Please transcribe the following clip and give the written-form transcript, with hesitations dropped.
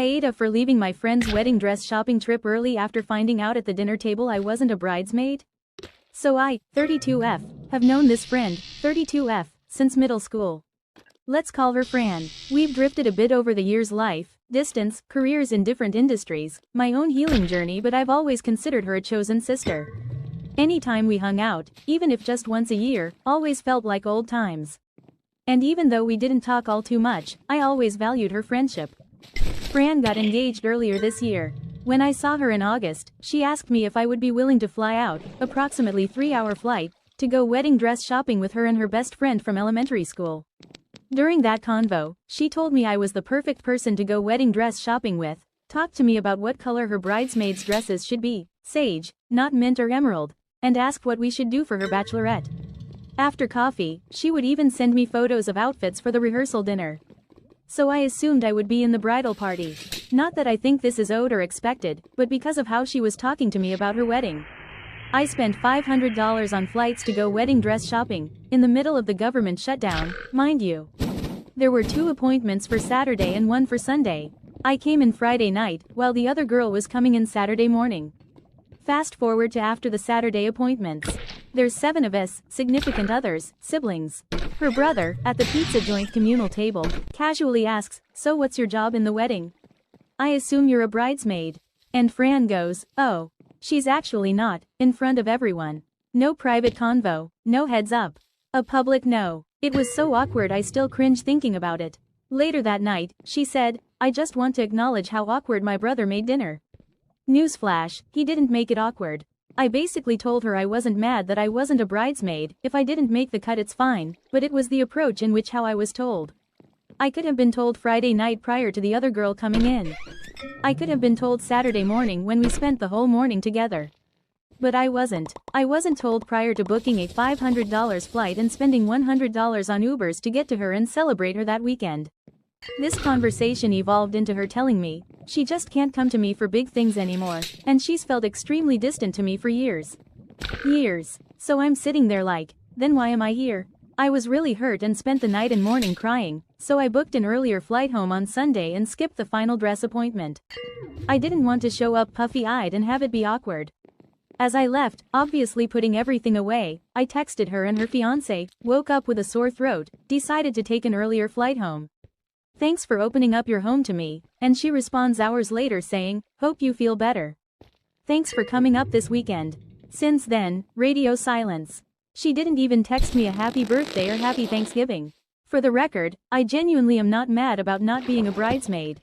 Aita for leaving my friend's wedding dress shopping trip early after finding out at the dinner table I wasn't a bridesmaid. So I, 32F, have known this friend, 32F, since middle school. Let's call her Fran. We've drifted a bit over the years, life, distance, careers in different industries, my own healing journey, but I've always considered her a chosen sister. Anytime we hung out, even if just once a year, always felt like old times. And even though we didn't talk all too much, I always valued her friendship. Fran got engaged earlier this year. When I saw her in August, she asked me if I would be willing to fly out, approximately 3-hour flight, to go wedding dress shopping with her and her best friend from elementary school. During that convo, she told me I was the perfect person to go wedding dress shopping with, talked to me about what color her bridesmaids' dresses should be, sage, not mint or emerald, and asked what we should do for her bachelorette. After coffee, she would even send me photos of outfits for the rehearsal dinner. So I assumed I would be in the bridal party. Not that I think this is owed or expected, but because of how she was talking to me about her wedding. I spent $500 on flights to go wedding dress shopping, in the middle of the government shutdown, mind you. There were 2 appointments for Saturday and 1 for Sunday. I came in Friday night, while the other girl was coming in Saturday morning. Fast forward to after the Saturday appointments. There's 7 of us, significant others, siblings. Her brother, at the pizza joint communal table, casually asks, "So what's your job in the wedding?" I assume you're a bridesmaid. And Fran goes, "Oh. She's actually not," in front of everyone. No private convo, no heads up. A public no. It was so awkward I still cringe thinking about it. Later that night, she said, "I just want to acknowledge how awkward my brother made dinner." Newsflash, he didn't make it awkward. I basically told her I wasn't mad that I wasn't a bridesmaid, if I didn't make the cut it's fine, but it was the approach in which how I was told. I could have been told Friday night prior to the other girl coming in. I could have been told Saturday morning when we spent the whole morning together. But I wasn't. I wasn't told prior to booking a $500 flight and spending $100 on Ubers to get to her and celebrate her that weekend. This conversation evolved into her telling me, she just can't come to me for big things anymore, and she's felt extremely distant to me for years. Years. So I'm sitting there like, then why am I here? I was really hurt and spent the night and morning crying, so I booked an earlier flight home on Sunday and skipped the final dress appointment. I didn't want to show up puffy-eyed and have it be awkward. As I left, obviously putting everything away, I texted her and her fiancé, woke up with a sore throat, decided to take an earlier flight home. "Thanks for opening up your home to me," and she responds hours later saying, "Hope you feel better. Thanks for coming up this weekend." Since then, radio silence. She didn't even text me a happy birthday or happy Thanksgiving. For the record, I genuinely am not mad about not being a bridesmaid.